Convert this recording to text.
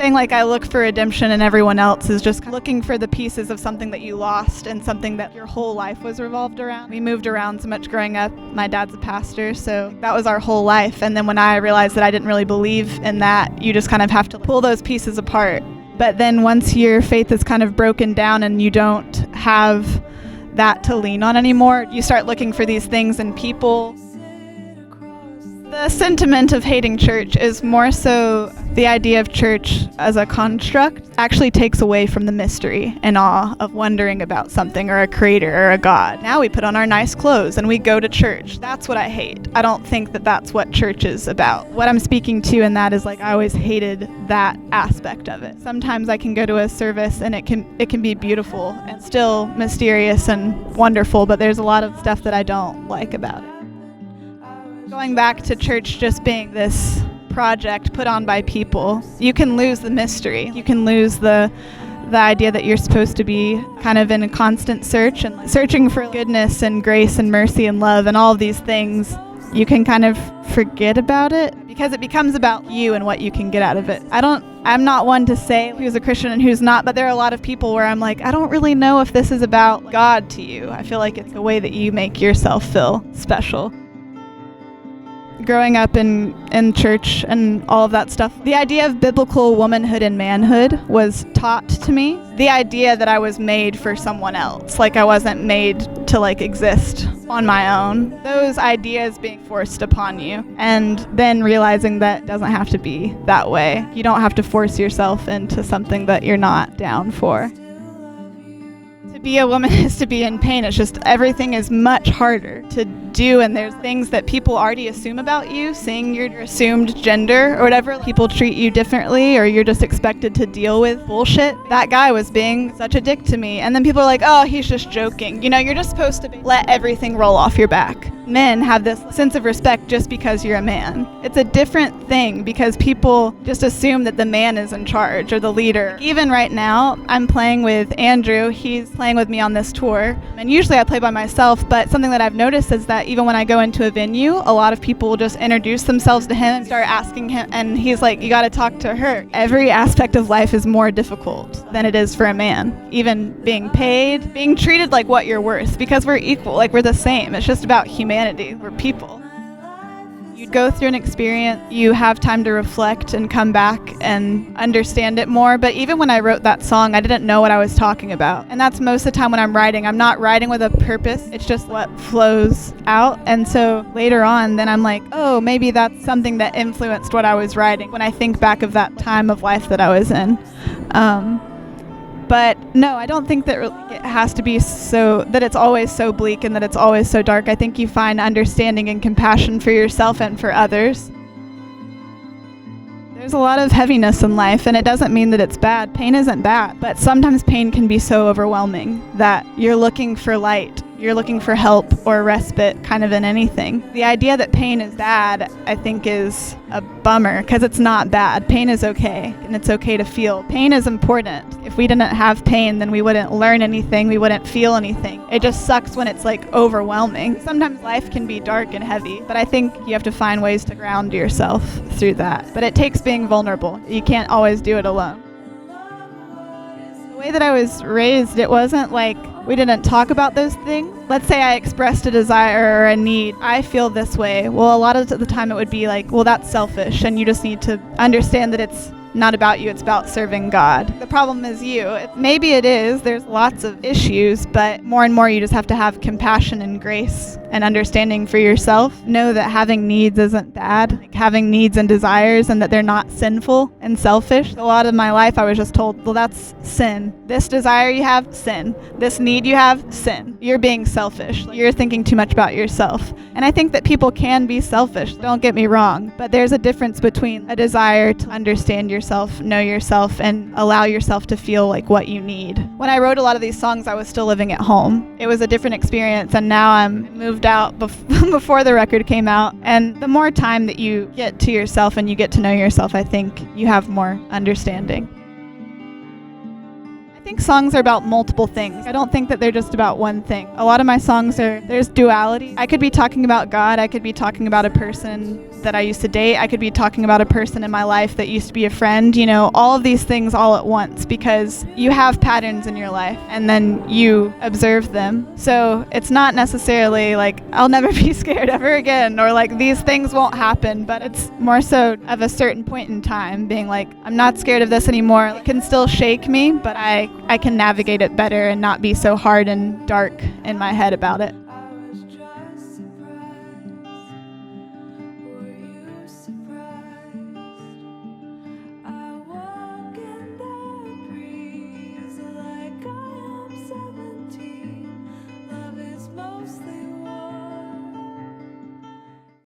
Saying like I look for redemption and everyone else is just looking for the pieces of something that you lost and something that your whole life was revolved around. We moved around so much growing up. My dad's a pastor, so that was our whole life. And then when I realized that I didn't really believe in that, you just kind of have to pull those pieces apart. But then once your faith is kind of broken down and you don't have that to lean on anymore, you start looking for these things in people. The sentiment of hating church is more so the idea of church as a construct actually takes away from the mystery and awe of wondering about something or a creator or a God. Now we put on our nice clothes and we go to church. That's what I hate. I don't think that that's what church is about. What I'm speaking to in that is like I always hated that aspect of it. Sometimes I can go to a service and it can be beautiful and still mysterious and wonderful, but there's a lot of stuff that I don't like about it. Going back to church just being this project put on by people, you can lose the mystery. You can lose the idea that you're supposed to be kind of in a constant search and searching for goodness and grace and mercy and love and all of these things. You can kind of forget about it because it becomes about you and what you can get out of it. I'm not one to say who's a Christian and who's not, but there are a lot of people where I'm like, I don't really know if this is about God to you. I feel like it's a way that you make yourself feel special. Growing up in church and all of that stuff, the idea of biblical womanhood and manhood was taught to me. The idea that I was made for someone else, like I wasn't made to like exist on my own. Those ideas being forced upon you and then realizing that it doesn't have to be that way. You don't have to force yourself into something that you're not down for. To be a woman is to be in pain. It's just everything is much harder to do, and there's things that people already assume about you, seeing your assumed gender or whatever. People treat you differently, or you're just expected to deal with bullshit. That guy was being such a dick to me, and then people are like, oh, he's just joking. You know, you're just supposed to let everything roll off your back. Men have this sense of respect just because you're a man. It's a different thing because people just assume that the man is in charge or the leader. Even right now, I'm playing with Andrew. He's playing with me on this tour, and usually I play by myself, but something that I've noticed is that even when I go into a venue, a lot of people will just introduce themselves to him and start asking him, and he's like, you got to talk to her. Every aspect of life is more difficult than it is for a man. Even being paid, being treated like what you're worth, because we're equal, like we're the same. It's just about humanity. We're people. You go through an experience, you have time to reflect and come back and understand it more. But even when I wrote that song, I didn't know what I was talking about. And that's most of the time when I'm writing. I'm not writing with a purpose. It's just what flows out. And so later on, then I'm like, oh, maybe that's something that influenced what I was writing when I think back of that time of life that I was in. But no, I don't think that it has to be so, that it's always so bleak and that it's always so dark. I think you find understanding and compassion for yourself and for others. There's a lot of heaviness in life, and it doesn't mean that it's bad. Pain isn't bad, but sometimes pain can be so overwhelming that you're looking for light. You're looking for help or respite kind of in anything. The idea that pain is bad, I think, is a bummer because it's not bad. Pain is okay, and it's okay to feel. Pain is important. If we didn't have pain, then we wouldn't learn anything. We wouldn't feel anything. It just sucks when it's like overwhelming. Sometimes life can be dark and heavy, but I think you have to find ways to ground yourself through that. But it takes being vulnerable. You can't always do it alone. The way that I was raised, it wasn't like we didn't talk about those things. Let's say I expressed a desire or a need. I feel this way. Well, a lot of the time it would be like, well, that's selfish, and you just need to understand that it's not about you, it's about serving God. The problem is you. Maybe it is. There's lots of issues, but more and more you just have to have compassion and grace and understanding for yourself. Know that having needs isn't bad, like having needs and desires, and that they're not sinful and selfish. A lot of my life I was just told, well, that's sin. This desire you have, sin. This need you have, sin. You're being selfish. You're thinking too much about yourself. And I think that people can be selfish, don't get me wrong, but there's a difference between a desire to understand yourself, know yourself, and allow yourself to feel like what you need. When I wrote a lot of these songs, I was still living at home. It was a different experience, and now I'm moved out before the record came out. And the more time that you get to yourself and you get to know yourself, I think you have more understanding. I think songs are about multiple things. I don't think that they're just about one thing. A lot of my songs there's duality. I could be talking about God, I could be talking about a person that I used to date, I could be talking about a person in my life that used to be a friend, all of these things all at once, because you have patterns in your life and then you observe them. So it's not necessarily like I'll never be scared ever again, or like these things won't happen, but it's more so of a certain point in time being like, I'm not scared of this anymore. It can still shake me, but I can navigate it better and not be so hard and dark in my head about it.